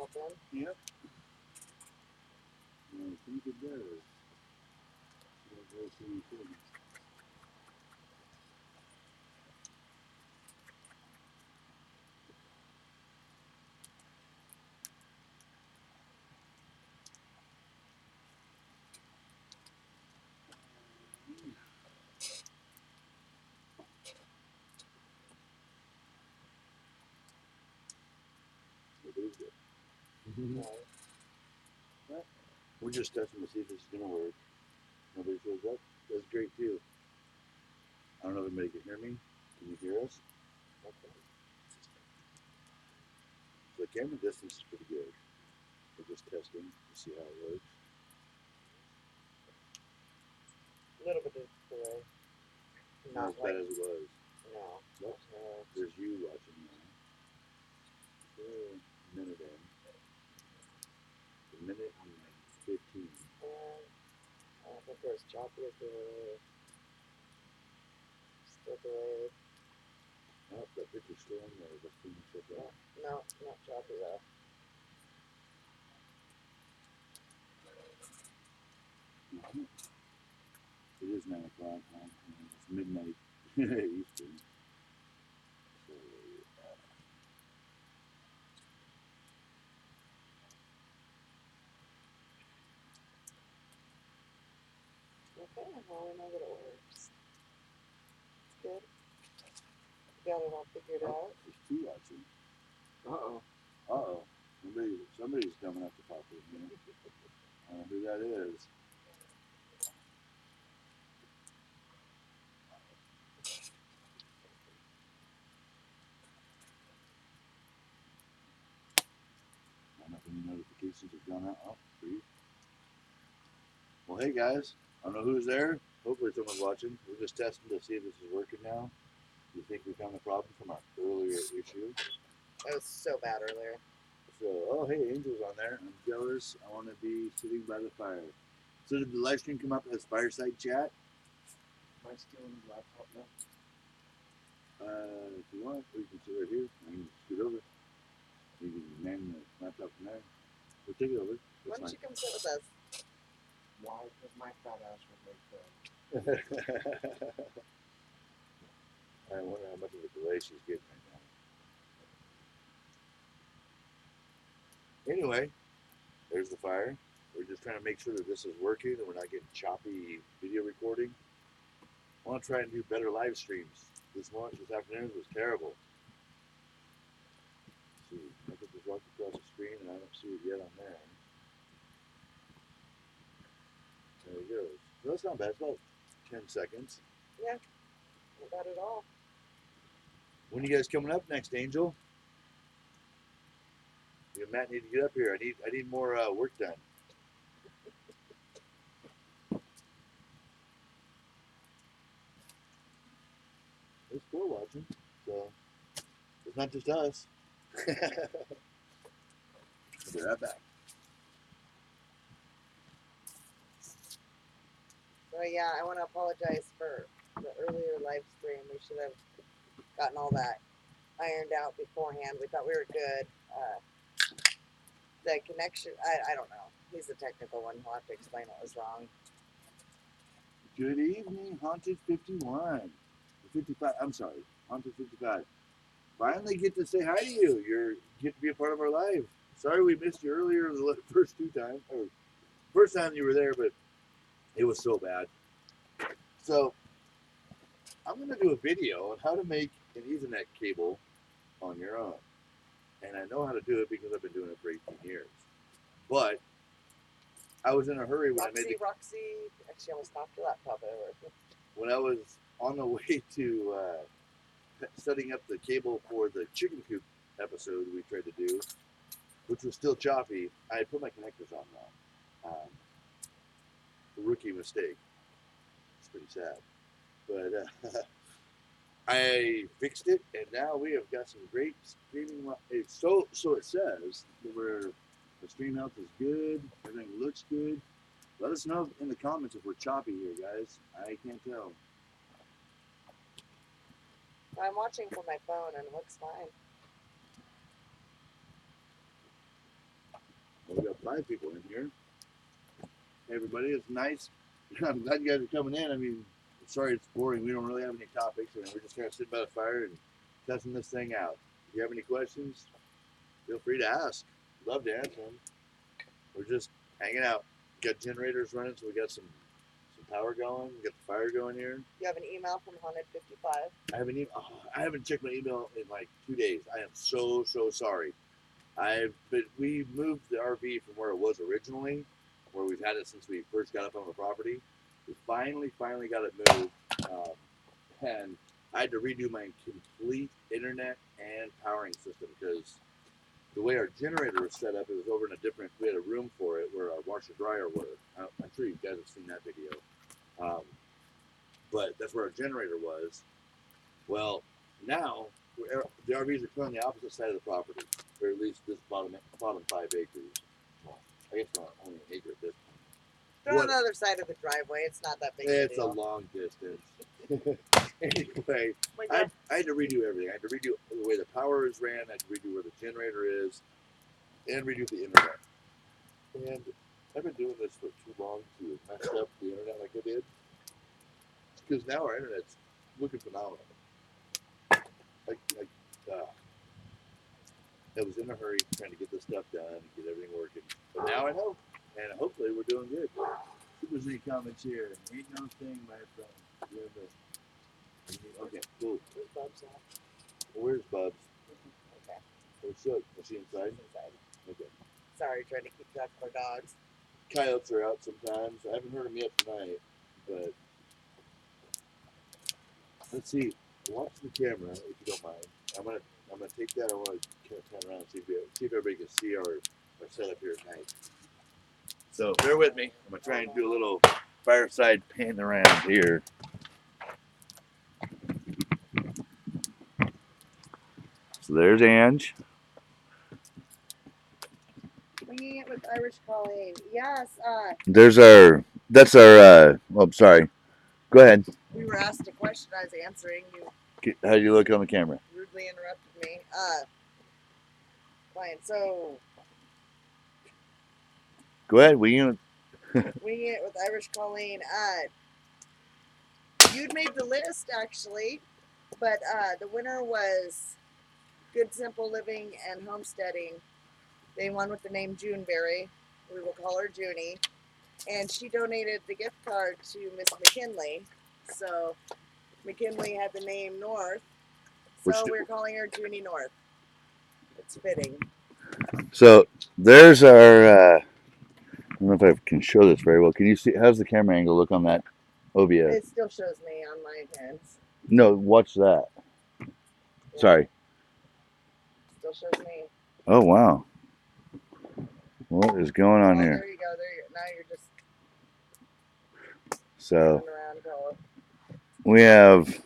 open. Yep. I think it does. Right. We're just testing to see if this is going to work. Nobody shows up. That's great too. I don't know if anybody can hear me. Can you hear us? Okay. So the camera distance is pretty good. We're just testing to see how it works. A little bit of delay. Not as bad as it was. No. Nope. There's you watching now. A minute in. A minute and 15. I don't think there's choppy or delayed. Still delayed. Oh, that picture's still in there. Let's finish it up. No, not choppy though. It is 9 o'clock now. It's midnight Eastern. So, Okay, well we know that it works. It's good. Got it all figured out. There's two watching. Uh-oh. Uh-oh. Somebody's coming up to pop in here. I don't know who that is. I don't know if any notifications have gone out. Oh, for you. Well, hey guys. I don't know who's there. Hopefully someone's watching. We're just testing to see if this is working now. We think we found the problem from our earlier issue. It was so bad earlier. So, oh, hey, Angel's on there. I'm jealous. I want to be sitting by the fire. So did the live stream come up as fireside chat? Am I still on the laptop now? If you want, we can sit right here. I can scoot over. You can man the laptop from there. We'll take it over. Why don't you come sit with us? Why? Because my fat ass would make I wonder how much of a delay she's getting right now. Anyway, there's the fire. We're just trying to make sure that this is working and we're not getting choppy video recording. I want to try and do better live streams. This afternoon was terrible. Let's see, I could just walk across the screen and I don't see it yet on there. There it goes. So that's not bad. It's about 10 seconds. Yeah, not bad at all. When are you guys coming up next, Angel? You and Matt need to get up here. I need more work done. There's four watching, so it's not just us. I'll be right back. So yeah, I want to apologize for the earlier live stream. We should have gotten all that ironed out beforehand. We thought we were good. The connection, I don't know. He's the technical one. He'll have to explain what was wrong. Good evening, Haunted 51. 55, I'm sorry, Haunted 55. Finally get to say hi to you. You get to be a part of our live. Sorry we missed you earlier the first two times. Or first time you were there, but it was so bad. So I'm going to do a video on how to make an Ethernet cable on your own. And I know how to do it because I've been doing it for 18 years. But I was in a hurry when I made it. Roxy, actually almost knocked your laptop over. When I was on the way to setting up the cable for the chicken coop episode we tried to do, which was still choppy, I had put my connectors on wrong. A rookie mistake. It's pretty sad. But I fixed it, and now we have got some great streaming. So it says where the stream health is good, everything looks good. Let us know in the comments if we're choppy here, guys. I can't tell. I'm watching from my phone and it looks fine. got 5 people in here. Hey everybody, it's nice. I'm glad you guys are coming in. I mean, sorry it's boring. We don't really have any topics, and we're just kind of sitting by the fire and testing this thing out. If you have any questions, feel free to ask. Love to answer them. We're just hanging out. We got generators running, so we got some power going. We got the fire going here. You have an email from Haunted 55. I haven't checked my email in like 2 days. I am so sorry. We moved the RV from where it was originally, where we've had it since we first got up on the property. We finally got it moved, and I had to redo my complete internet and powering system because the way our generator was set up, it was over in a different. We had a room for it where our washer dryer were. I'm sure you guys have seen that video, but that's where our generator was. Well, now the RVs are on the opposite side of the property, or at least this bottom 5 acres. Well, I guess we're only an acre at this point. They're on the other side of the driveway. It's not that big. It's a long distance. Anyway, I had to redo everything. I had to redo the way the power is ran. I had to redo where the generator is, and redo the internet. And I've been doing this for too long to mess up the internet like I did, because now our internet's looking phenomenal. I was in a hurry trying to get this stuff done, get everything working. But now I know, and hopefully we're doing good. If there's any comments here, ain't no thing, my friend. Okay, cool. Where's Bubs at? Where's Bubs? Okay. Where's Shook? Is she inside? Inside. Okay. Sorry, trying to keep track of our dogs. Coyotes are out sometimes. I haven't heard them yet tonight, but let's see. Watch the camera if you don't mind. I'm gonna take that. I want to turn around and see if everybody can see our setup here at night. So bear with me. I'm gonna try and do a little fireside pan around here. So there's Ange. Winging it with Irish Colleen. Yes. That's our. Oh, sorry. Go ahead. We were asked a question. I was answering. You How do you look on the camera? rudely interrupted me. Fine. So. Go ahead. Winging it with Irish Colleen. You'd made the list actually, but the winner was Good Simple Living and Homesteading. They won with the name Juneberry. We will call her Junie. And she donated the gift card to Miss McKinley. So McKinley had the name North. So we're calling her Junie North. It's fitting. So there's our. I don't know if I can show this very well. Can you see? How's the camera angle look on that OBS? It still shows me on my hands. No, watch that. Yeah. Sorry. Still shows me. Oh, wow. What is going on here? There you go. Now you're just. So we have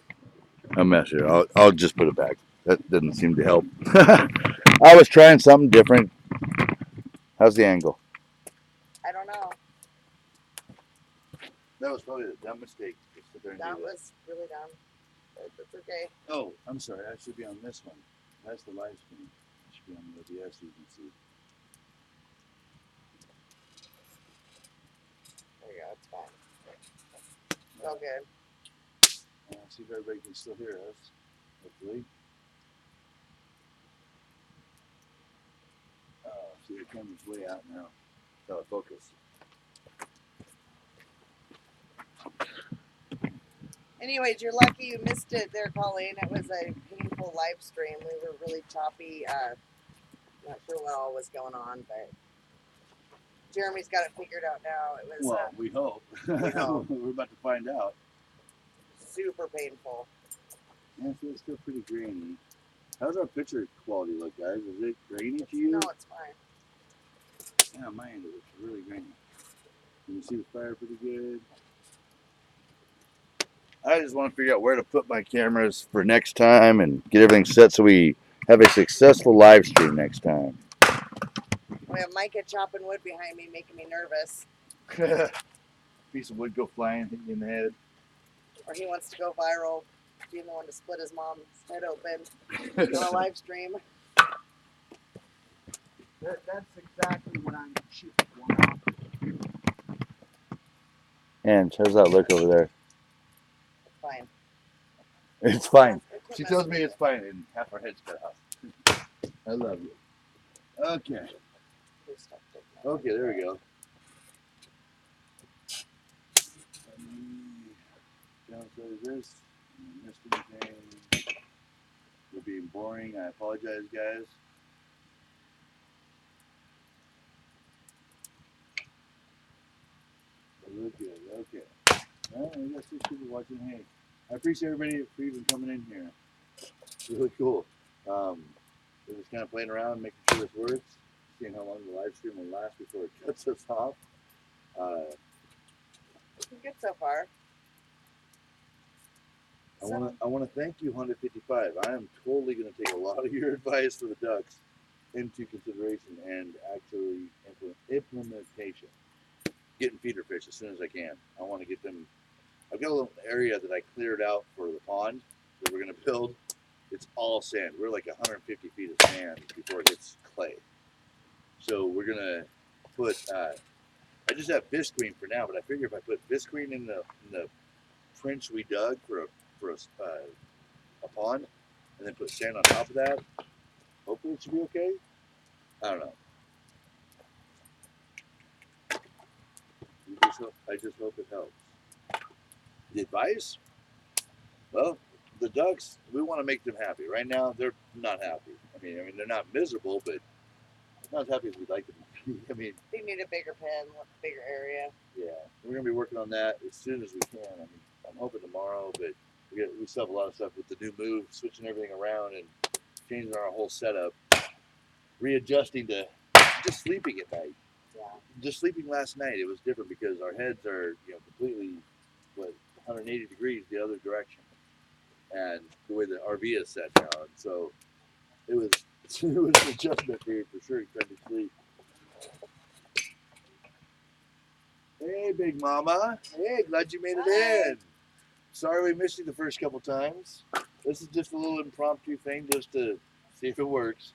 a mess here. I'll just put it back. That didn't seem to help. I was trying something different. How's the angle? I don't know. That was probably the dumb mistake. That was really dumb. But that's okay. Oh, I'm sorry. I should be on this one. That's the live stream. I should be on the OBS so you can see. There you go. It's fine. It's all good. See if everybody can still hear us. Hopefully. Oh, see, the camera's way out now. Out of focus. Anyways, you're lucky you missed it there, Colleen. It was a painful live stream. We were really choppy. Not sure what all was going on, but Jeremy's got it figured out now. It was. Well, we hope. We're about to find out. Super painful. Yeah, it's still pretty grainy. How's our picture quality look, guys? Is it grainy to you? No, it's fine. Yeah, my end looks really grainy. Can you see the fire pretty good? I just want to figure out where to put my cameras for next time and get everything set so we have a successful live stream next time. We have Micah chopping wood behind me, making me nervous. Piece of wood go flying, hit you in the head. Or he wants to go viral, being the one to split his mom's head open on a live stream. That's exactly what I'm shooting for. And how's that look over there? Fine. It's fine. It quit She messing tells me with it's fine, and half her head's cut off. I love you. Okay. Please stop taking that. Okay, there we go. Downstairs this. I missed anything. We're being boring. I apologize, guys. Okay, okay. Well, we got 6 people watching. Hey, I appreciate everybody for even coming in here. It's really cool. We're just kind of playing around, making sure this works, seeing how long the live stream will last before it cuts us off. Looking good so far. I want to thank you, Honda 55. I am totally going to take a lot of your advice for the ducks into consideration and actually implementation. Getting feeder fish as soon as I can. I want to get them. I've got a little area that I cleared out for the pond that we're going to build. It's all sand. We're like 150 feet of sand before it hits clay. So we're going to put, I just have visqueen for now, but I figure if I put visqueen in the trench we dug for a pond and then put sand on top of that, hopefully it should be okay. I don't know. I just hope it helps. The advice? Well, the ducks, we want to make them happy. Right now, they're not happy. I mean, they're not miserable, but not as happy as we'd like them to be. I mean, they need a bigger pen, bigger area. Yeah, we're gonna be working on that as soon as we can. I mean, I'm hoping tomorrow, but we still have a lot of stuff with the new move, switching everything around and changing our whole setup, readjusting to just sleeping at night. Yeah. Just sleeping last night, it was different because our heads are completely 180 degrees the other direction, and the way the RV is set now, and so it was an adjustment period for sure. Trying to sleep. Hey, Big Mama. Hey, glad you made it in. Sorry we missed you the first couple times. This is just a little impromptu thing just to see if it works.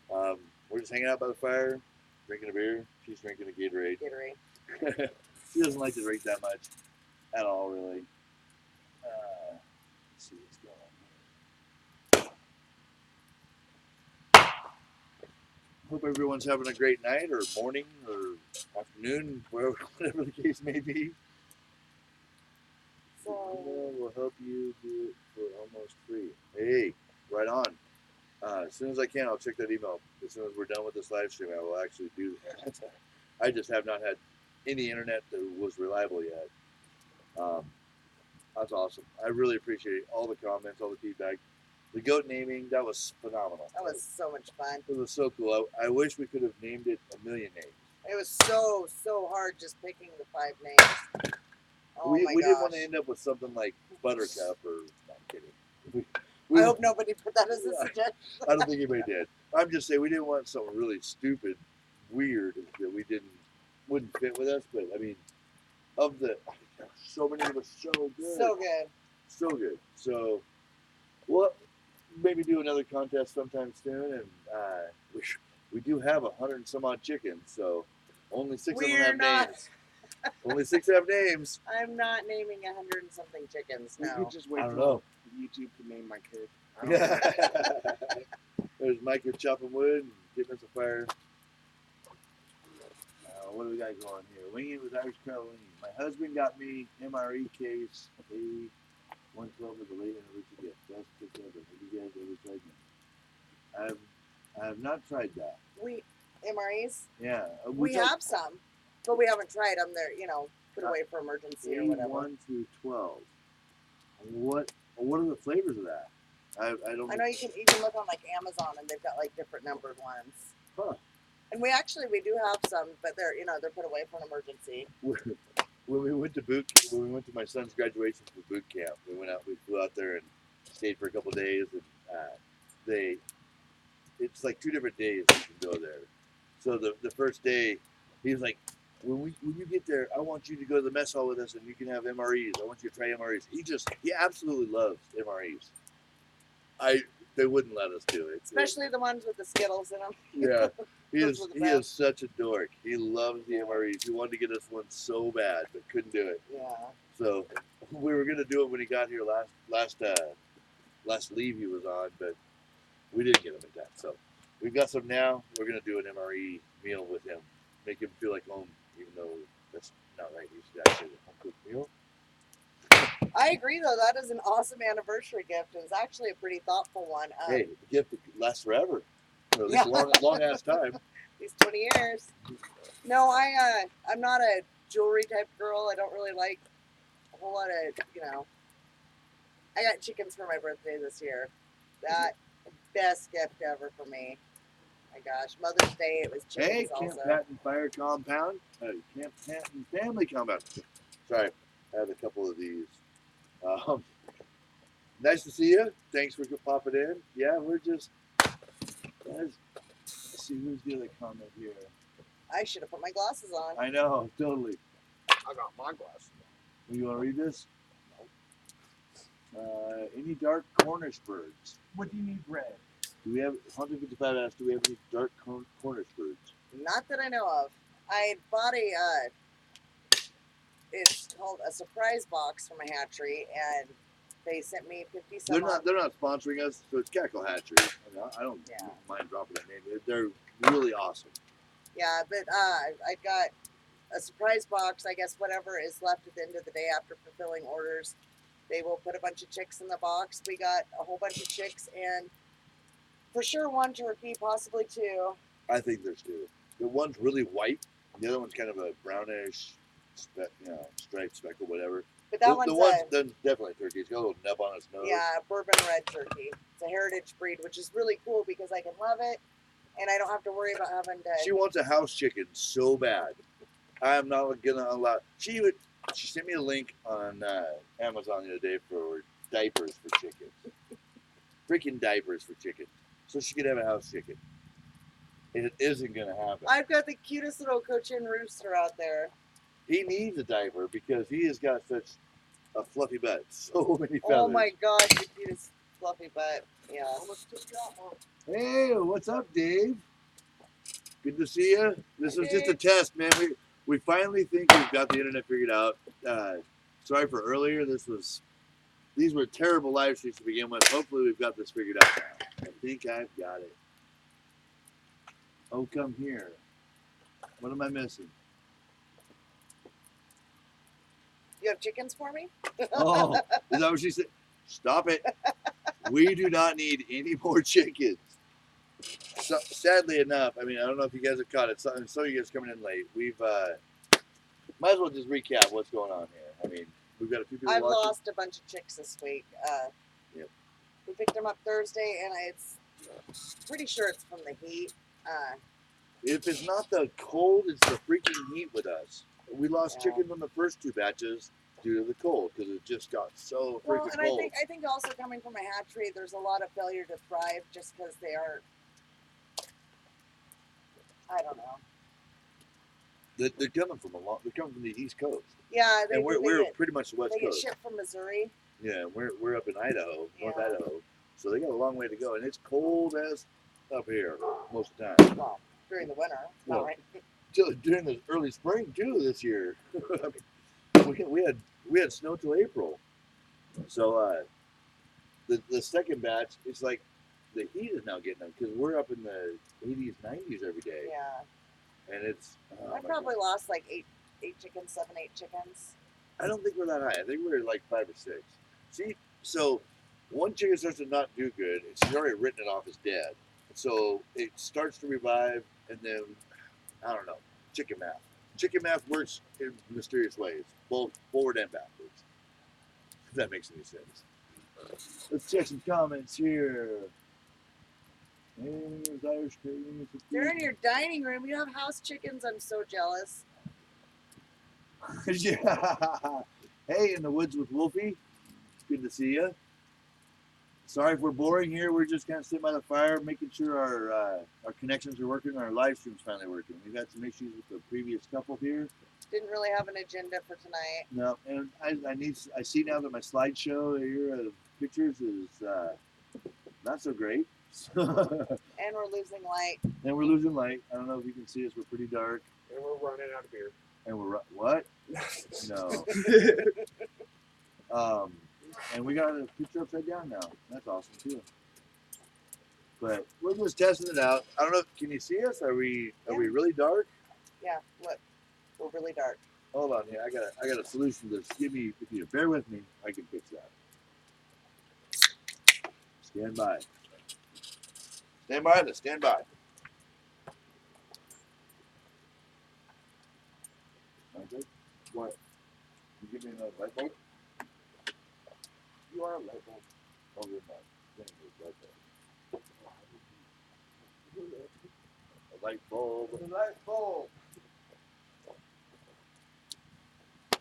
We're just hanging out by the fire, drinking a beer. She's drinking a Gatorade. She doesn't like to drink that much at all, really. Let's see what's going on here. Hope everyone's having a great night or morning or afternoon, whatever the case may be. So We'll help you do it for almost free. Hey, right on. As soon as I can, I'll check that email. As soon as we're done with this live stream, I will actually do that. I just have not had any internet that was reliable yet. That's awesome. I really appreciate all the comments, all the feedback. The goat naming, that was phenomenal. That was so much fun. It was so cool. I wish we could have named it a million names. It was so hard just picking the 5 names. Oh we my didn't gosh. want to end up with something like Buttercup or, no, I'm kidding. I hope nobody put that as a suggestion. I don't think anybody did. I'm just saying we didn't want something really stupid, weird that wouldn't fit with us. But I mean, so many of us, so good, so good. So, well, maybe do another contest sometime soon, and we do have 100 and some odd chickens, so only 6 of them have names. Only 6 have names. I'm not naming 100 and something chickens. No. You could just wait I don't till know. YouTube to name my kid. I don't know. There's Micah chopping wood and getting us a fire. What do we got going here? Winging it with Irish Caroline. My husband got me MRE case A112 with a late anniversary gift. Best pick ever. Have you guys ever tried them? I have not tried that. MREs? Yeah. We have some, but we haven't tried them. They're, put away for emergency or whatever. 1 through 12. What are the flavors of that? I don't. I know you can look on like Amazon and they've got like different numbered ones. Huh. And we do have some, but they're put away for an emergency. When we went to my son's graduation for boot camp, we flew out there and stayed for a couple of days, and it's like 2 different days you can go there. So the first day, he was like, when you get there, I want you to go to the mess hall with us and you can have MREs. I want you to try MREs. He absolutely loves MREs. they wouldn't let us do it. Especially the ones with the Skittles in them. Yeah, Those were the he is best. such a dork. He loves the MREs. He wanted to get us one so bad, but couldn't do it. Yeah. So we were gonna do it when he got here last leave he was on, but we didn't get him in time. So we've got some now. We're gonna do an MRE meal with him, make him feel like home, even though that's not right. He's actually a home cooked meal. I agree, though. That is an awesome anniversary gift. It's actually a pretty thoughtful one. Hey, the gift lasts forever. At least Yeah. a long ass time. These 20 years. No, I'm not a jewelry type girl. I don't really like a whole lot of, I got chickens for my birthday this year. That best gift ever for me. My gosh, Mother's Day it was Hey, chickens Camp also. Patton Fire Compound. Camp Patton Family Compound. Sorry, I had a couple of these. Nice to see you. Thanks for popping in. Yeah, we're just. Let's see who's the other comment here. I should have put my glasses on. I know, totally. I got my glasses. You want to read this? Any dark Cornish birds? What do you need red? Do we have 155 asked? Do we have any dark Cornish birds? Not that I know of. I bought it's called a surprise box from a hatchery, and they sent me 50 some. They're not sponsoring us, so it's Cackle Hatchery. I don't Yeah. mind dropping that name. They're really awesome. Yeah, but I got a surprise box. I guess whatever is left at the end of the day after fulfilling orders, they will put a bunch of chicks in the box. We got a whole bunch of chicks, and for sure one turkey, possibly two. I think there's two. The one's really white. The other one's kind of a brownish, striped speckle, whatever. But that the one's then definitely turkey. It's got a little nub on its nose. yeah, bourbon red turkey. It's a heritage breed, which is really cool because I can love it, and I don't have to worry about having to. She wants a house chicken so bad. I'm not gonna allow. She sent me a link on Amazon the other day for diapers for chickens. Freaking diapers for chickens, so she could have a house chicken. And it isn't gonna happen. I've got the cutest little Cochin rooster out there. He needs a diaper because he has got such a fluffy butt. So many feathers. Oh my gosh, the cutest fluffy butt. Yeah. Let's take you out, Mom. Hey, what's up, Dave? Good to see you. This Hi, was just a Dave. test, man. We finally think we've got the internet figured out. Sorry for earlier. These were terrible live streams to begin with. Hopefully we've got this figured out now. I think I've got it. Oh, come here. What am I missing? You have chickens for me? Oh, is that what she said? Stop it. We do not need any more chickens. So, sadly enough, I mean, I don't know if you guys have caught it. Some of you guys coming in late. We've might as well just recap what's going on here. I mean, we've got a few people I've watching. lost a bunch of chicks this week. Yep. We picked them up Thursday, and it's pretty sure it's from the heat. If it's not the cold, it's the freaking heat with us. We lost Yeah. chickens on the first two batches due to the cold because it just got so Well, freaking and cold. I think also coming from a hatchery, there's a lot of failure to thrive just because they are. I don't know. They're coming from they're coming from the East Coast, Yeah, and we're pretty much the West they get Coast. shipped from Missouri. Yeah, we're up in Idaho, North Yeah. Idaho, so they got a long way to go, and it's cold as up here most of the time. Well, during the winter. Well, All right. During the early spring too this year. I mean, we had snow till April, so the second batch, it's like the heat is now getting them because we're up in the 80s, 90s every day, Yeah. and it's. Oh I my probably God. lost like eight chickens, 7, 8 chickens. I don't think we're that high. I think we're like 5 or 6. See, so one chicken starts to not do good, and she's already written it off as dead. So it starts to revive, and then I don't know. Chicken math. Chicken math works in mysterious ways, both forward and backwards. If that makes any sense. Let's check some comments here. There's Irish Canadian. They're in your dining room. You have house chickens. I'm so jealous. Yeah. Hey, in the woods with Wolfie. Good to see you. Sorry if we're boring here. We're just kind of sitting by the fire, making sure our connections are working. Our live stream's finally working. We've had some issues with the previous couple here. Didn't really have an agenda for tonight. No, and I see now that my slideshow here of pictures is not so great. And we're losing light. And we're losing light. I don't know if you can see us. We're pretty dark. And we're running out of beer. And what? No. And we got a picture upside down now. That's awesome too. But we're just testing it out. I don't know. Can you see us? Are we really dark? Yeah, look, we're really dark. Hold on here. I got a solution to this. If you bear with me, I can fix that. Stand by. Stand by. Let's stand by. Okay. What? You give me another light bulb? You are a light bulb. Oh, you're not. Then you're a light bulb. A light bulb. A light bulb.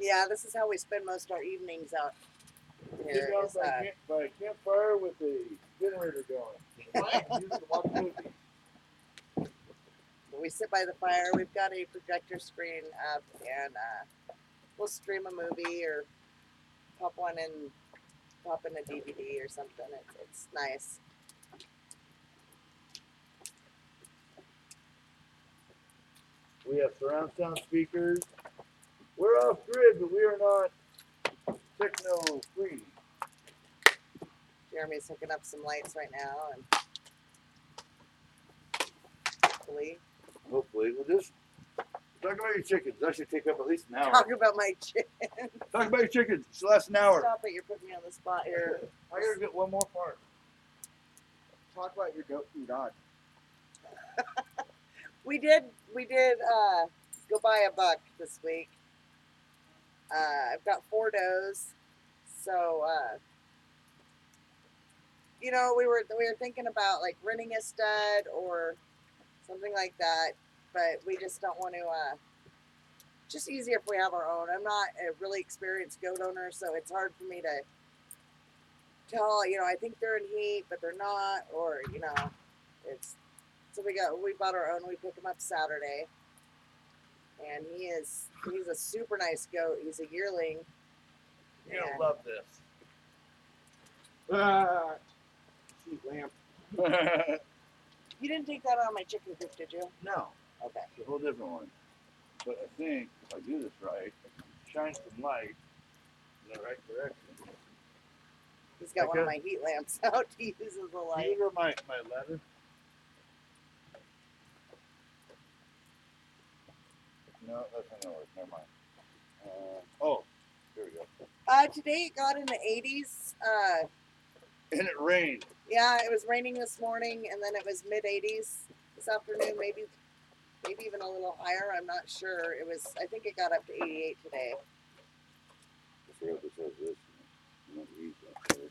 Yeah, this is how we spend most of our evenings out here. Sit down Is, by a campfire with a generator going. Use it to watch movies. we sit by the fire. We've got a projector screen up, and we'll stream a movie or pop in a DVD or something. It's nice. We have surround sound speakers. We're off grid, but we are not techno free. Jeremy's hooking up some lights right now, and Hopefully, we'll just talk about your chickens. That should take up at least an hour. talk about my chicken. Talk about your chickens. It's the last an hour. Stop it! You're putting me on the spot here. I gotta get one more part. Talk about your goat and dog. We did go buy a buck this week. I've got 4 does, so we were thinking about like renting a stud or something like that, but we just don't want to. Just easier if we have our own. I'm not a really experienced goat owner, so it's hard for me to tell. I think they're in heat, but they're not, or it's. So we bought our own. We picked him up Saturday, and he's a super nice goat. He's a yearling. You're gonna love this. Sheet lamp. You didn't take that out of my chicken coop, did you? No, Okay. it's a whole different one. But I think if I do this right, I can shine some light in the right direction. He's got one of my heat lamps out. He uses the light. These are my ladder. No, that's not gonna work. Never mind. Oh, here we go. Today it got in the 80s. And it rained. Yeah, it was raining this morning, and then it was mid 80s this afternoon. Maybe even a little higher. I'm not sure. I think it got up to 88 today. I forgot this has this. You don't use that there.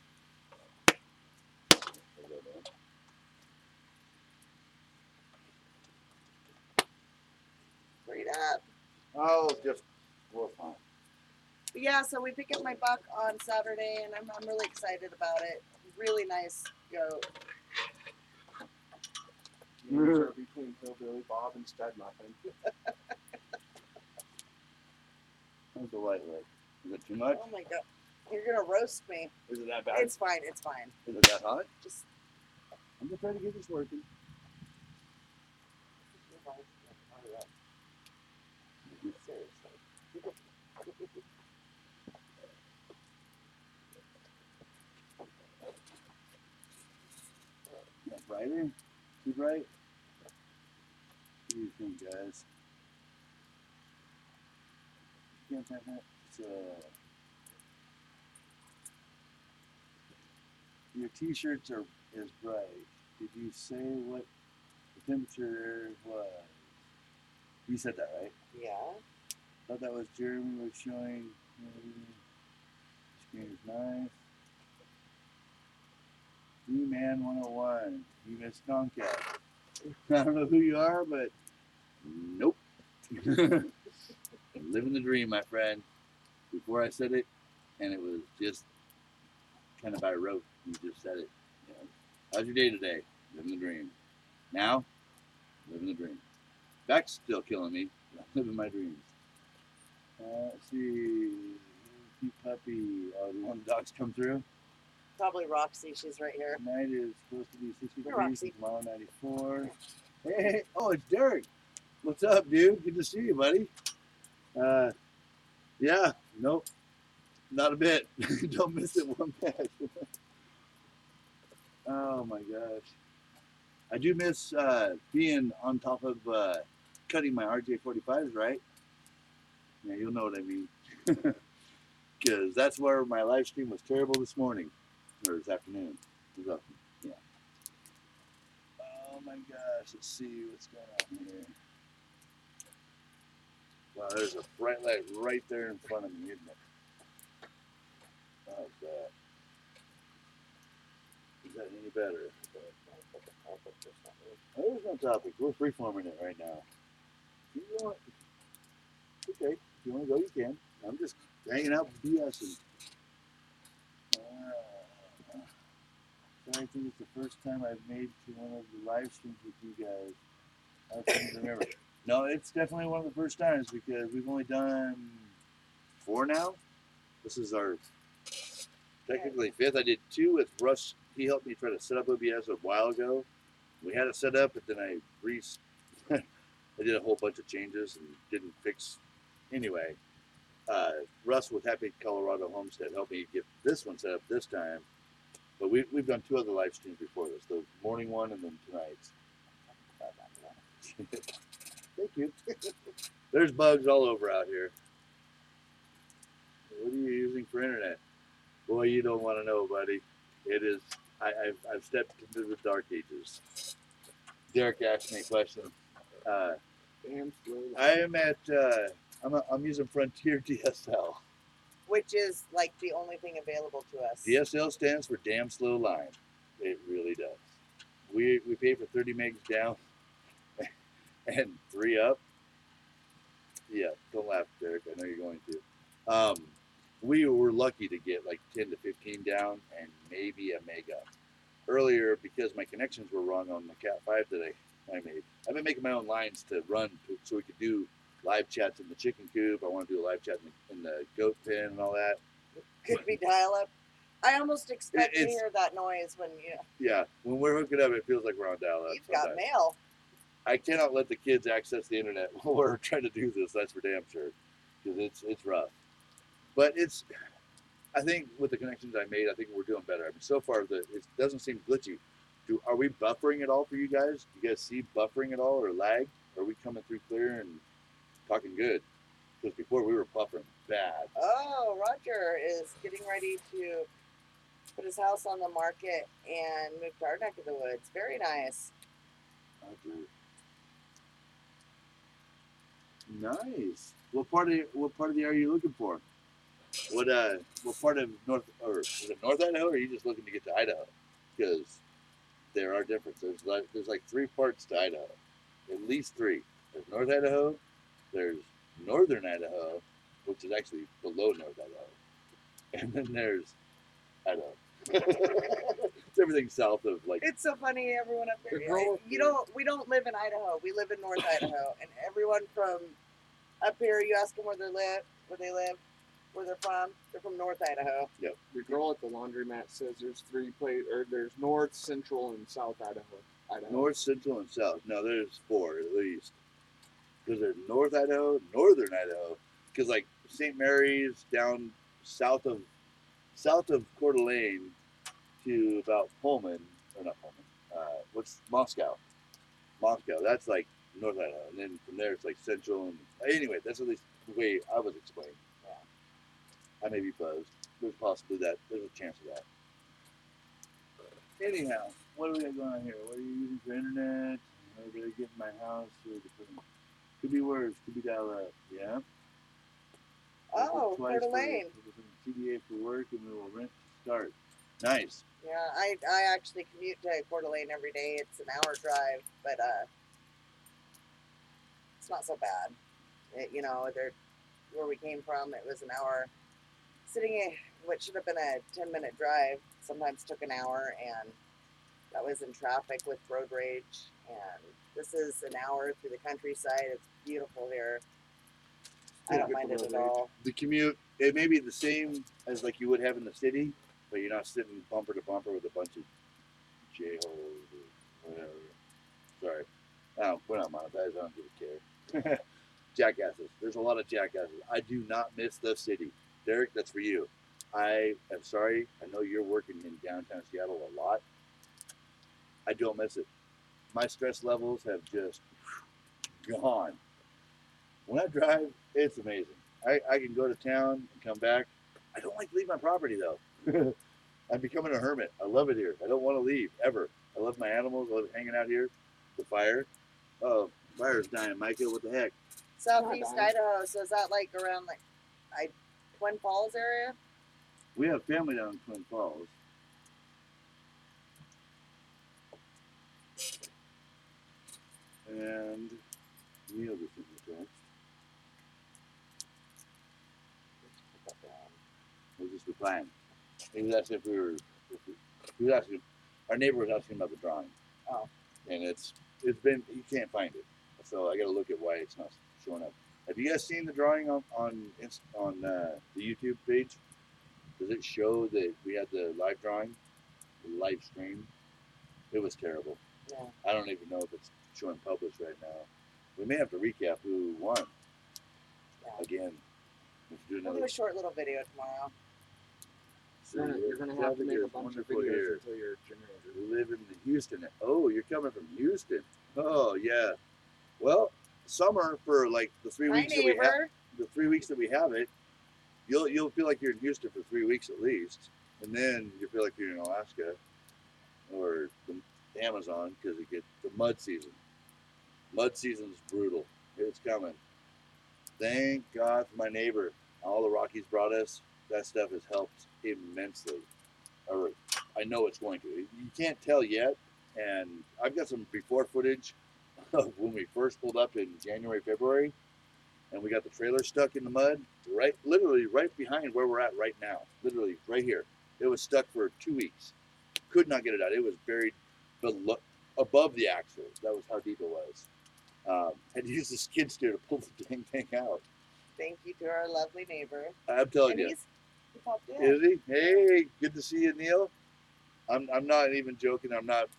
Straight up. Oh, just fine. But yeah, so we pick up my buck on Saturday, and I'm really excited about it. Really nice goat. You are between Hillbilly Bob and Stud Muffin. How's the light look? Is it too much? Oh my god, you're gonna roast me. Is it that bad? It's fine. It's fine. Is it that hot? Just. I'm just trying to get this working. Seriously. Brighter? Too bright? What do you think, guys? Can't have that. Your t-shirts is bright. Did you say what the temperature was? You said that, right? Yeah. Thought that was Jeremy was showing. Screen is nice. D-Man 101. You missed Tomcat. I don't know who you are, but nope. Living the dream, my friend. Before I said it, and it was just kind of by rote. You just said it. How's your day today? Living the dream. Now, living the dream. Back's still killing me. I'm living my dreams. Let's see. Cute puppy. Do you want the dogs come through? Probably Roxy. She's right here. Tonight is supposed to be 60 Hey, degrees Roxy. and tomorrow 94. Hey, oh, it's Derek. What's up, dude? Good to see you, buddy. Yeah, nope, not a bit. Don't miss it one bit. Oh my gosh. I do miss being on top of cutting my RJ45s, right? Yeah, you'll know what I mean. Because that's where my live stream was terrible this morning, or this afternoon. It was awesome. Yeah. Oh my gosh, let's see what's going on here. Wow, there's a bright light right there in front of me, isn't it? How's that? Is that any better? There's no topic. We're freeforming it right now. You want? Okay. If you want to go, you can. I'm just hanging out with BSing. So I think it's the first time I've made to one of the live streams with you guys. I can't remember. No, it's definitely one of the first times because we've only done 4 now. This is our technically 5th. I did 2 with Russ. He helped me try to set up OBS a while ago. We had it set up, but then I did a whole bunch of changes and didn't fix. Anyway, Russ with Happy Colorado Homestead helped me get this one set up this time. But we've done 2 other live streams before this, the morning one and then tonight's. Thank you. There's bugs all over out here. What are you using for internet? Boy, you don't want to know, buddy. It is. I've stepped into the dark ages. Derek asked me a question. Damn slow. I am at. I'm using Frontier DSL. Which is like the only thing available to us. DSL stands for damn slow line. It really does. We pay for 30 megs down and 3 up. Yeah, don't laugh, Derek. I know you're going to. We were lucky to get like 10 to 15 down and maybe a meg up. Earlier, because my connections were wrong on the Cat 5 that I made. I've been making my own lines to run so we could do live chats in the chicken coop. I want to do a live chat in the goat pen and all that. Could be dial up. I almost expect to It's- hear that noise when you know, Yeah, when we're hooking up, it feels like we're on dial-up. you've got sometimes. mail. I cannot let the kids access the internet while we're trying to do this. That's for damn sure, because it's rough. But I think with the connections I made, I think we're doing better. I mean, so far it doesn't seem glitchy. Are we buffering at all for you guys? Do you guys see buffering at all or lag? Are we coming through clear and talking good? Because before we were buffering bad. Oh, Roger is getting ready to put his house on the market and move to our neck of the woods. Very nice. Nice. What part of the area are you looking for? What part of is it North Idaho, or are you just looking to get to Idaho? Because there are differences. There's like 3 parts to Idaho, at least 3. There's North Idaho, there's Northern Idaho, which is actually below North Idaho, and then there's Idaho. It's everything south of like. It's so funny, everyone up there. The girl up We there- don't live in Idaho. We live in North Idaho, and everyone from up here, you ask them where they live, where they're from. They're from North Idaho. The girl at the laundromat says there's 3 there's North, Central, and South Idaho. North, Central, and South. No, there's 4 at least. Because there's North Idaho, Northern Idaho. Because like St. Mary's down south of Coeur d'Alene to about Pullman, or not Pullman. What's Moscow? Moscow. That's like North Idaho, and then from there it's like Central. And anyway, that's at least the way I was explained. I may be buzzed. There's possibly that. There's a chance of that. Anyhow, what do we got going on here? What are you using for internet? How did I get in my house? Could be words. Could be dial up. Yeah. Oh, Twice Coeur d'Alene. for CDA for work, and we will rent to start. Nice. Yeah, I actually commute to Coeur d'Alene every day. It's an hour drive, but it's not so bad. Where we came from, it was an hour. Sitting what should have been a 10-minute drive sometimes took an hour, and that was in traffic with road rage. And this is an hour through the countryside. It's beautiful here. I don't mind it at all. The commute, it may be the same as like you would have in the city, but you're not sitting bumper to bumper with a bunch of j-holes or whatever. Sorry. We're not monetized. I don't give a care. Jackasses. There's a lot of jackasses. I do not miss the city. Derek, that's for you. I am sorry. I know you're working in downtown Seattle a lot. I don't miss it. My stress levels have just gone. When I drive, it's amazing. I can go to town and come back. I don't like to leave my property though. I'm becoming a hermit. I love it here. I don't want to leave ever. I love my animals. I love hanging out here. The fire. Oh, fire's dying, Micah. What the heck? Southeast Idaho. So is that like around like Twin Falls area? We have family down in Twin Falls. And Neil just sent me a text. I was just replying. He was asking if we were. He was asking. Our neighbor was asking about the drawing. Oh. And it's been, he can't find it, so I got to look at why it's not showing up. Have you guys seen the drawing on the YouTube page? Does it show that we had the live drawing, the live stream? It was terrible. Yeah. I don't even know if it's showing published right now. We may have to recap who won. Yeah. Again. We'll do a short little video tomorrow. You're gonna have to make a bunch of videos until you're generator. We live in the Houston. Oh, you're coming from Houston. Oh yeah. Well, summer for like the 3 weeks that we have. The 3 weeks that we have it, you'll feel like you're in Houston for 3 weeks at least, and then you feel like you're in Alaska or the Amazon because it gets the mud season. Mud season's brutal. It's coming. Thank God for my neighbor. All the Rockies brought us. That stuff has helped immensely. Or I know it's going to. You can't tell yet. And I've got some before footage of when we first pulled up in January, February, and we got the trailer stuck in the mud, literally right behind where we're at right now. Literally right here. It was stuck for 2 weeks. Could not get it out. It was buried above the axle. That was how deep it was. Had to use the skid steer to pull the dang thing out. Thank you to our lovely neighbor. I'm telling you. He popped in. Is he? Hey, good to see you, Neil. I'm not even joking. I'm not,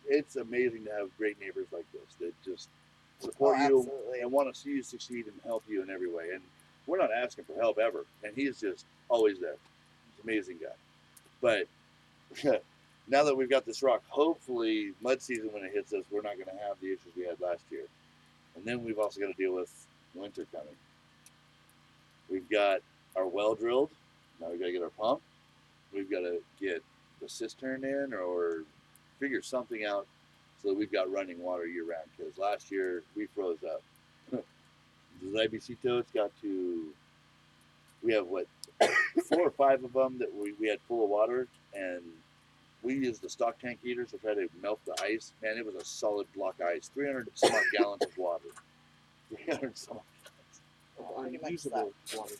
it's amazing to have great neighbors like this that just support you and want to see you succeed and help you in every way. And we're not asking for help ever. And he's just always there. He's an amazing guy. But now that we've got this rock, hopefully mud season when it hits us, we're not going to have the issues we had last year. And then we've also got to deal with winter coming. We've got our well drilled. Now we've got to get our pump. We've got to get the cistern in or figure something out so that we've got running water year round. Because last year we froze up. The IBC got to, we have 4 or 5 of them that we had full of water, and we used the stock tank heaters to try to melt the ice. Man, it was a solid block ice. 300 some odd gallons of water. 300 some odd gallons. Unusable water.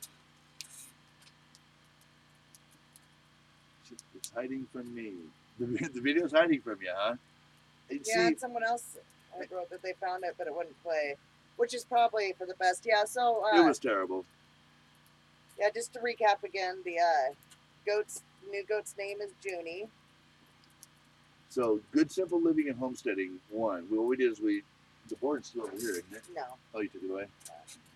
It's hiding from me. The video's hiding from you, huh? Yeah, and someone else wrote that they found it, but it wouldn't play, which is probably for the best. Yeah, so it was terrible. Yeah, just to recap again, the new goat's name is Junie. So, Good Simple Living and Homesteading won. What we did is the board's still over here, isn't it? No. Oh, you took it away?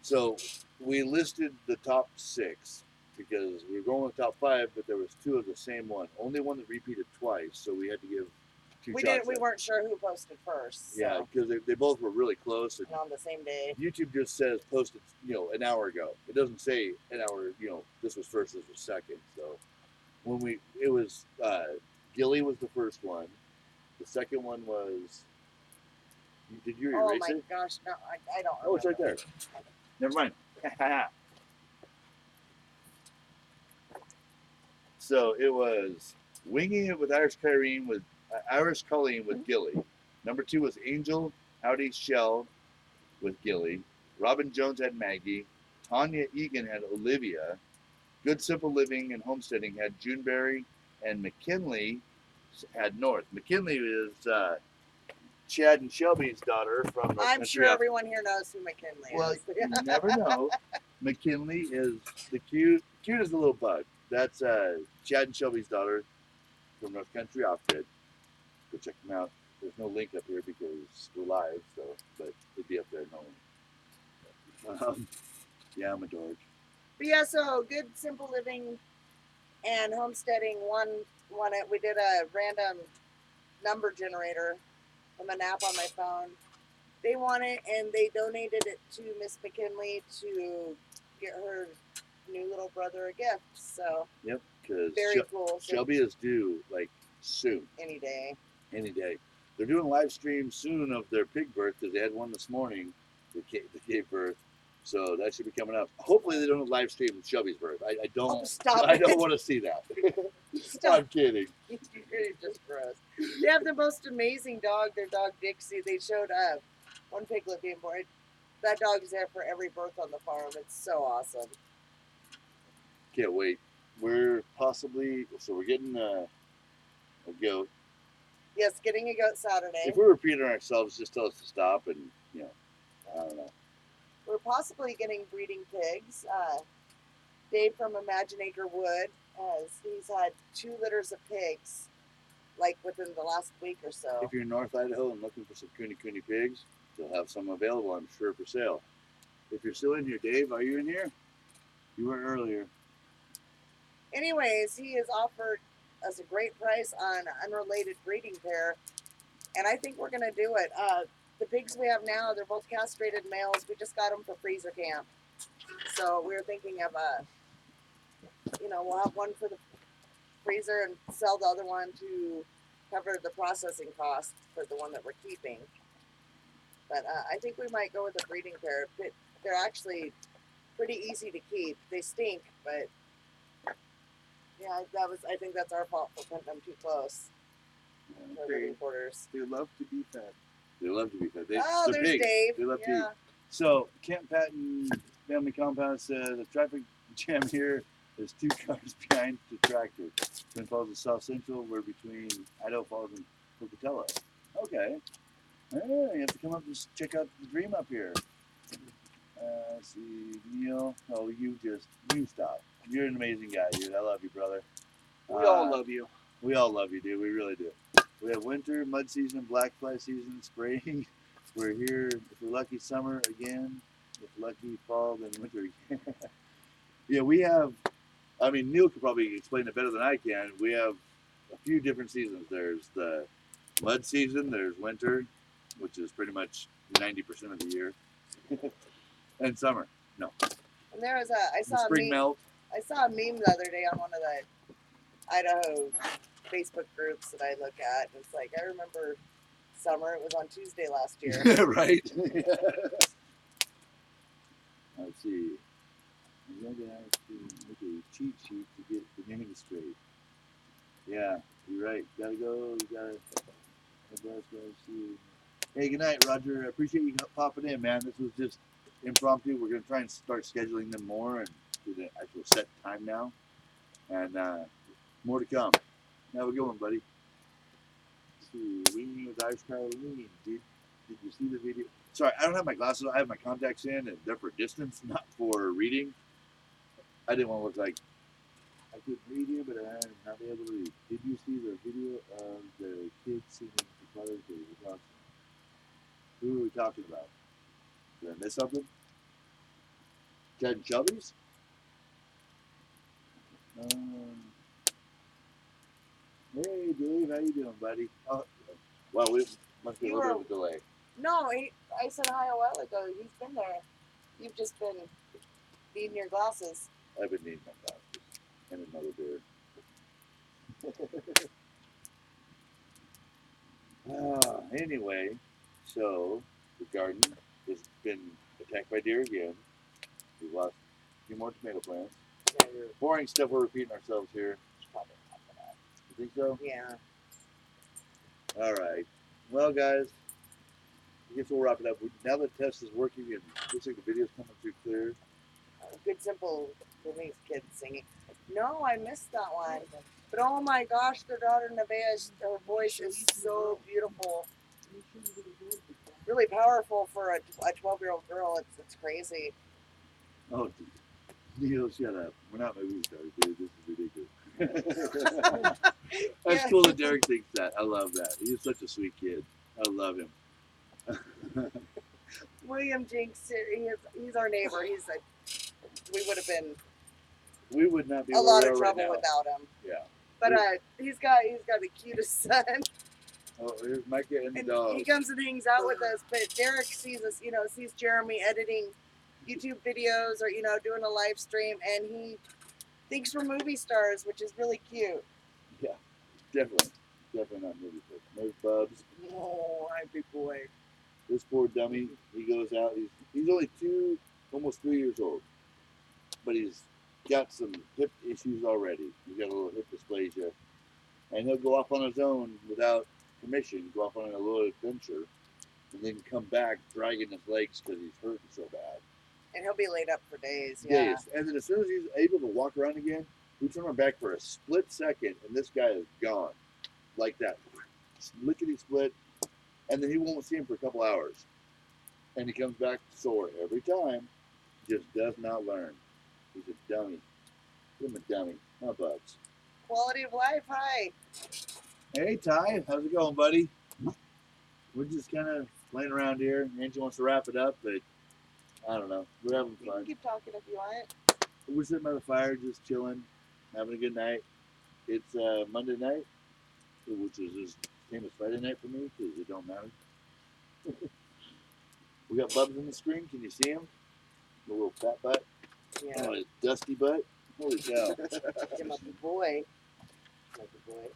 So, we listed the top 6 because we were going with the top 5, but there was 2 of the same one. Only one that repeated twice, so we had to give 2 shots. We weren't sure who posted first. So. Yeah, because they both were really close. And on the same day. YouTube just says posted, an hour ago. It doesn't say an hour, this was first, this was second. So, it was, Gilly was the first one. The second one was, did you erase it? Oh my gosh, no, I don't remember. Oh, it's right there. Never mind. So it was Winging It with Irish Colleen with Gilly. Number 2 was Angel Howdy Shell with Gilly. Robin Jones had Maggie. Tanya Egan had Olivia. Good Simple Living and Homesteading had Juneberry. And McKinley had North. McKinley is Chad and Shelby's daughter from. I'm sure everyone here knows who McKinley is. Well, you never know. McKinley is the cute as a little bug. that's Chad and Shelby's daughter from North Country Outfit. Go check them out. There's no link up here because we're live, so but it'd be up there no. Yeah, I'm a dork. But yeah, so good simple living and homesteading won it. We did a random number generator from an app on my phone. They won it and they donated it to Miss McKinley to get her new little brother a gift. So Yep, because very cool. Shelby is due like soon. Any day. Any day. They're doing a live stream soon of their pig birth because they had one this morning that gave birth. So that should be coming up. Hopefully they don't live stream Shelby's birth. I don't. Oh, stop I don't it. want to see that. Stop. I'm kidding. You're just gross. They have the most amazing dog. Their dog Dixie. They showed up. One piglet being born. That dog is there for every birth on the farm. It's so awesome. Can't wait. We're getting a goat. Yes, getting a goat Saturday. If we're repeating ourselves, just tell us to stop and I don't know. We're possibly getting breeding pigs. Dave from Imaginator Wood he's had 2 litters of pigs, like within the last week or so. If you're in North Idaho and looking for some cooney pigs, they'll have some available, I'm sure, for sale. If you're still in here, Dave, are you in here? You were earlier. Anyways, he has offered us a great price on an unrelated breeding pair, and I think we're going to do it. The pigs we have now, they're both castrated males. We just got them for freezer camp. So we were thinking of, we'll have one for the freezer and sell the other one to cover the processing cost for the one that we're keeping. But I think we might go with a breeding pair. They're actually pretty easy to keep. They stink, but yeah, I think that's our fault for putting them too close to our living quarters. They love to be fed. They love to be fed. They're There's pigs. Dave. They love to eat. So Kent Patton Family Compound says the traffic jam here is 2 cars behind the tractor. Twin Falls is South Central. We're between Idaho Falls and Pocatello. Okay. You have to come up and check out the dream up here. Let's see, Neil. Oh, you stop. You're an amazing guy, dude. I love you, brother. We all love you. We all love you, dude. We really do. We have winter, mud season, black fly season, spring. We're here. If we're lucky, summer again. If lucky, fall, then winter again. Yeah, we have. I mean, Neil could probably explain it better than I can. We have a few different seasons. There's the mud season. There's winter, which is pretty much 90% of the year, and summer. No. And there was I saw spring melt. I saw a meme the other day on one of the Idaho Facebook groups that I look at. And it's like, I remember summer. It was on Tuesday last year. Right. Let's see. I'm going to have to make a cheat sheet to get the name straight. Yeah, you're right. Gotta go. Hey, good night, Roger. I appreciate you popping in, man. This was just impromptu. We're going to try and start scheduling them more and do the actual set time now. And more to come. Have a good one, buddy. Let's see, Weenie with Irish Caroline. Did you see the video? Sorry, I don't have my glasses. I have my contacts in, and they're for distance, not for reading. I didn't want to look like I couldn't read here, but I'm not able to read. Did you see the video of the kids singing for Father's Day? It was awesome. Who are we talking about? Did I miss something? Ted and Shelby's? Hey, Dave, how you doing, buddy? Oh, well, we must be a little bit of a delay. No, I said hi a while ago. He's been there. You've just been needing your glasses. I've been needing my glasses and another beer. Anyway, so the garden has been attacked by deer again. We've lost a few more tomato plants. Yeah, Boring stuff. We're repeating ourselves here. probably not gonna. You think so? Yeah. All right. Well, guys, I guess we'll wrap it up. Now that the test is working and looks like the video's coming through clear. Good simple Denise kids singing. No, I missed that one. But oh my gosh, their daughter Nevaeh, her voice is so beautiful. Really powerful for a 12-year-old girl. It's crazy. Oh, Neil, shut up. We're not movie stars, dude. This is ridiculous. Yeah. That's cool that Derek thinks that. I love that. He's such a sweet kid. I love him. William Jinks, he's our neighbor. We would have been We would not be a where lot we of are trouble right now. without him. Yeah. But he's got the cutest son. Oh, here's Micah and the And dog. he comes and hangs out with us. But Derek sees us, sees Jeremy editing YouTube videos or doing a live stream, and he thinks we're movie stars, which is really cute. Yeah, definitely not movie stars. There's Bubs. Oh, hi, big boy. This poor dummy. He goes out. He's only 2, almost 3 years old, but he's got some hip issues already. He's got a little hip dysplasia, and he'll go off on his own without permission, go off on a little adventure, and then come back dragging his legs because he's hurting so bad. And he'll be laid up for days. Yeah. Days. And then as soon as he's able to walk around again, we turn our back for a split second, and this guy is gone, like that, lickety split, and then he won't see him for a couple hours, and he comes back sore every time. Just does not learn. He's a dummy. Give him a dummy. Huh, Bubs? Quality of life. Hi. Hey, Ty. How's it going, buddy? We're just kind of playing around here. Angie wants to wrap it up, but I don't know. We're having You can fun. keep talking if you want. We're sitting by the fire, just chilling, having a good night. It's Monday night, which is the same as Friday night for me because it don't matter. We got Bubs on the screen. Can you see him? The little fat butt. Yeah. Oh, his dusty butt. Holy cow. Give him a boy. Like a boy.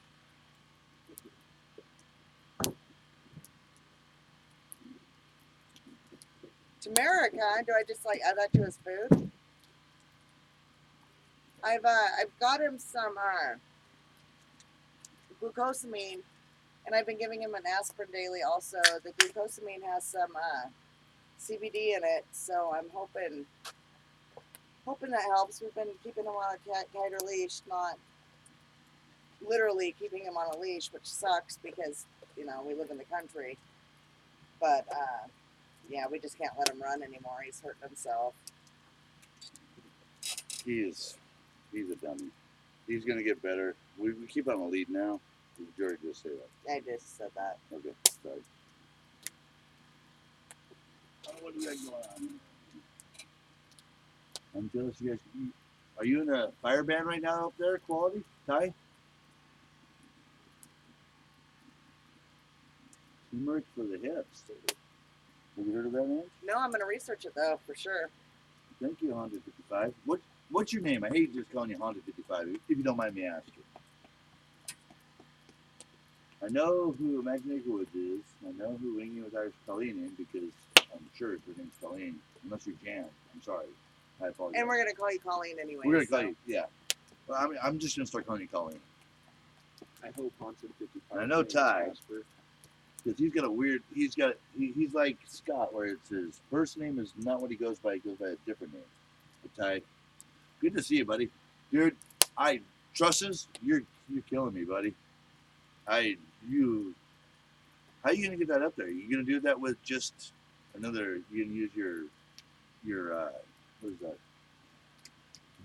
Turmeric, huh? Do I just add that to his food? I've got him some glucosamine, and I've been giving him an aspirin daily. Also, the glucosamine has some CBD in it, so I'm hoping that helps. We've been keeping him on a tighter leash, not literally keeping him on a leash, which sucks because we live in the country. But yeah, we just can't let him run anymore. He's hurting himself. He's a dummy. He's going to get better. We keep on a lead now. Did Jerry just say that? I just said that. Okay, sorry. Oh, what do you got going on? I'm jealous you guys. Are you in a fire band right now up there, Quality? Ty? Turmeric for the hips. Have you heard of that, man? No, I'm going to research it, though, for sure. Thank you, Honda 55. What's your name? I hate just calling you Honda 55, if you don't mind me asking. I know who Imaginary Woods is. I know who Winging with Irish Colleen is because I'm sure her name's Colleen. Unless you're Jan. I'm sorry. I apologize. And we're going to call you Colleen anyway. We're going to call you, yeah. Well, I'm just going to start calling you Colleen. I hope Haunted 55. I know Ty. Jasper. Because he's got a weird, he's like Scott, where it's his first name is not what he goes by a different name. But Ty, good to see you, buddy. Dude, Trusses, you're killing me, buddy. How are you gonna get that up there? You gonna do that with just another? You gonna use your what is that?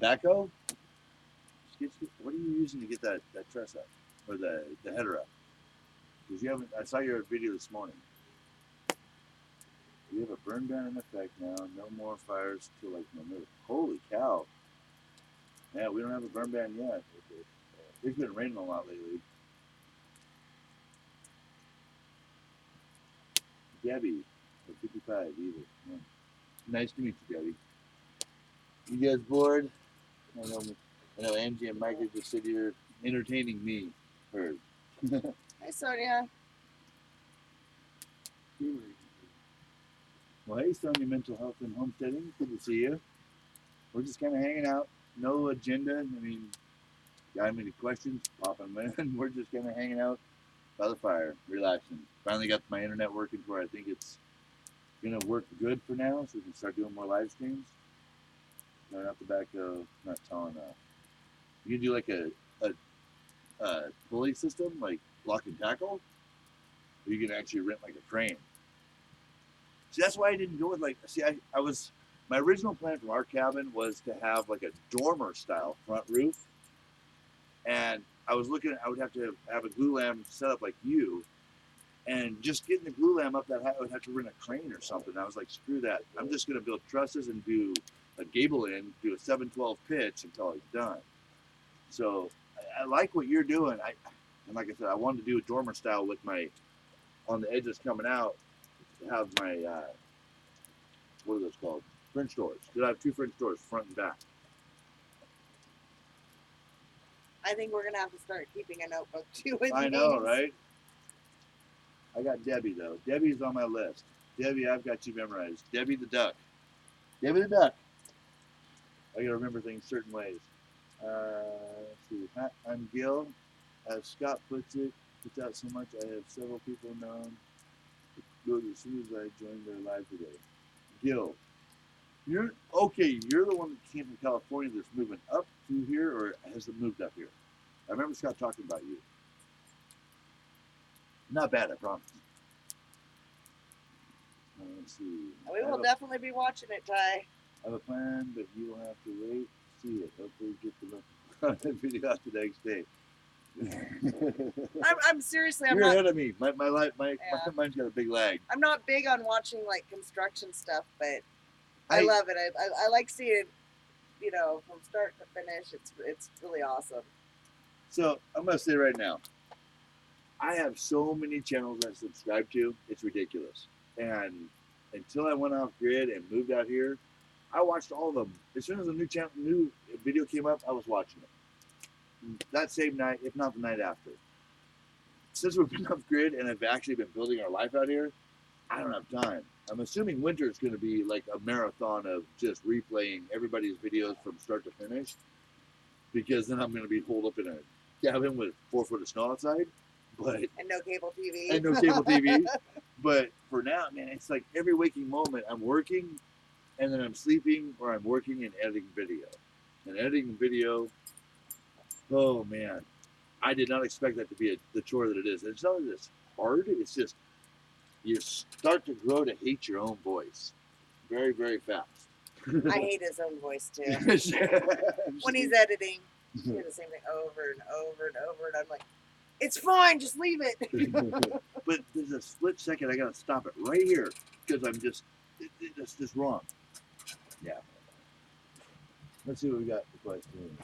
Backhoe? What are you using to get that truss up or the header up? Because you haven't. I saw your video this morning. We have a burn ban in effect now. No more fires till like November. Holy cow! Yeah, we don't have a burn ban yet. It's been raining a lot lately. Debbie, 55, either. Yeah. Nice to meet you, Debbie. You guys bored? I know Angie and Mike are just sitting here entertaining me. Heard. Hi, Sonia. Well, hey, Sonia, Mental Health and Homesteading. Good to see you. We're just kind of hanging out. No agenda. I mean, got any questions? Pop them in. We're just kind of hanging out by the fire, relaxing. Finally got my internet working to where I think it's going to work good for now, so we can start doing more live streams. Right off the back of not tall enough. You can do like a pulley system, like block and tackle, or you can actually rent like a crane. See, that's why I didn't go with I was my original plan from our cabin was to have like a dormer style front roof, and I was looking. I would have to have a glue lamp set up like you, and just getting the glue lamp up that high, I would have to rent a crane or something. I was like, screw that. I'm just gonna build trusses and do a gable end, do a 7/12 pitch until it's done. So I like what you're doing. And like I said, I wanted to do a dormer style with my on the edges coming out. Have my what are those called? French doors. Did I have two French doors, front and back? I think we're gonna have to start keeping a notebook too with I know, names. right? I got Debbie though. Debbie's on my list. Debbie, I've got you memorized. Debbie the duck. Debbie the duck. I gotta remember things certain ways. Let's see. I'm Gil. As Scott puts out so much. I have several people known as soon as I joined their live today. Gil, you're okay. You're the one that came from California that's moving up to here, or has it moved up here? I remember Scott talking about you. Not bad, I promise. Let's see. We will definitely be watching it, Ty. I have a plan, but you will have to wait to see it. Hopefully, get the video out the next day. I'm seriously, I'm You're not. ahead of me. My life, Yeah. mine's got a big lag. I'm not big on watching like construction stuff, but I love it. I like seeing, you know, from start to finish. It's really awesome. So I'm gonna say right now, I have so many channels I subscribe to. It's ridiculous. And until I went off grid and moved out here, I watched all of them. As soon as a new video came up, I was watching it. That same night, if not the night after. Since we've been off grid and have actually been building our life out here, I don't have time. I'm assuming winter is going to be like a marathon of just replaying everybody's videos from start to finish, because then I'm going to be holed up in a cabin with 4 foot of snow outside. But and no cable TV. And no cable TV. But for now, man, it's like every waking moment I'm working, and then I'm sleeping, or I'm working and editing video. And editing video, oh man, I did not expect that to be the chore that it is. And it's not that it's hard. It's just you start to grow to hate your own voice very, very fast. I hate his own voice too. When he's editing, he hears the same thing over and over and over, and I'm like, it's fine, just leave it. But there's a split second I gotta stop it right here because I'm just it's just wrong. Yeah. Let's see what we got for question.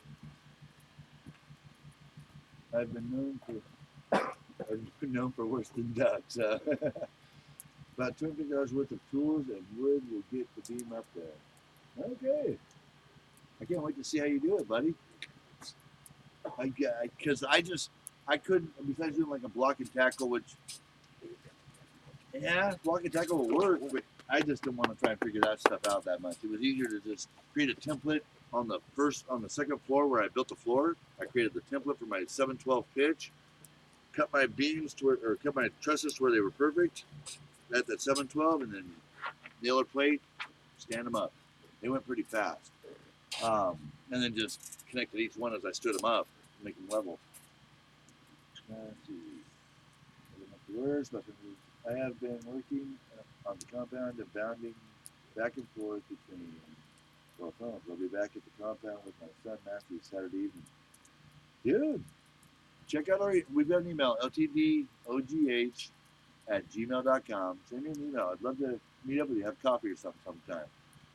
I've been known for worse than ducks. About $250 worth of tools and wood will get the beam up there. Okay. I can't wait to see how you do it, buddy. Because I couldn't, besides doing like a block and tackle, which, yeah, block and tackle will work, but I just didn't want to try and figure that stuff out that much. It was easier to just create a template on the second floor where I built the floor. I created the template for my 7/12 pitch, cut my beams cut my trusses to where they were perfect at that 7/12, and then nail or plate, stand them up. They went pretty fast. And then just connected each one as I stood them up, to make them level. Let's see. I have been working on the compound and bounding back and forth between 12 homes. I'll be back at the compound with my son Matthew Saturday evening. Dude, check out we've got an email, ltdogh@gmail.com. Send me an email. I'd love to meet up with you, have coffee or something sometime.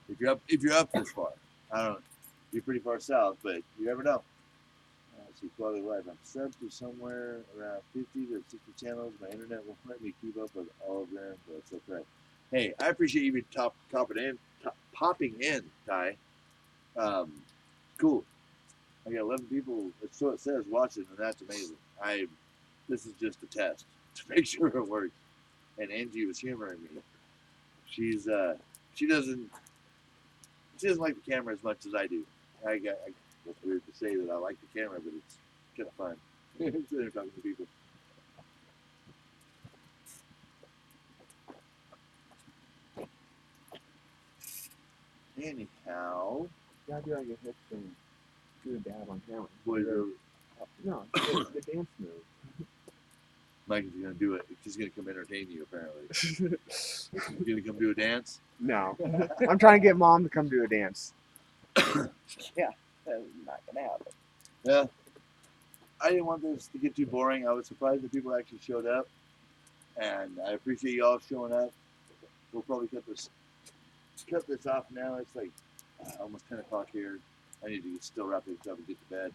If you're up this far. I don't know. You're pretty far south, but you never know. Let's see, quality of life. I'm subbed to somewhere around 50 to 60 channels. My internet won't let me keep up with all of them, but it's okay. Hey, I appreciate you popping in, Ty. Cool. I got 11 people, so it says, watching, and that's amazing. This is just a test to make sure it works. And Angie was humoring me. She doesn't like the camera as much as I do. It's weird to say that I like the camera, but it's kind of fun. Sitting there talking to people. Anyhow, Yeah, I do like a hip thing. Do a dab on camera. boys are No, the dance move. Mike is gonna do it. He's gonna come entertain you. Apparently, he's gonna come do a dance. No, I'm trying to get Mom to come to a dance. Yeah, that's not gonna happen. Yeah, I didn't want this to get too boring. I was surprised that people actually showed up, and I appreciate y'all showing up. We'll probably cut this off now. It's like almost 10 o'clock here. I need to still wrap things up and get to bed.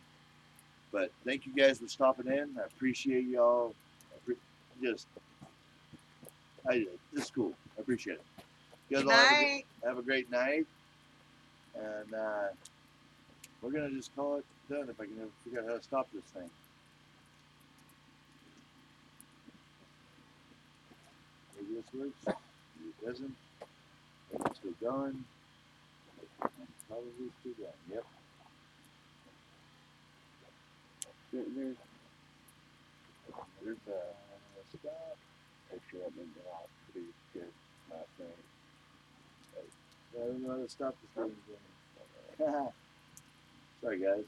But thank you guys for stopping in. I appreciate y'all. This is cool. I appreciate it. You guys Good all night. have a great night. And we're going to just call it done if I can ever figure out how to stop this thing. Maybe this works. Maybe it doesn't. Maybe it's still going. Probably still going. Yep. There's a stop. Actually, I've been off pretty good last night. I don't know how to stop this thing. Sorry, guys.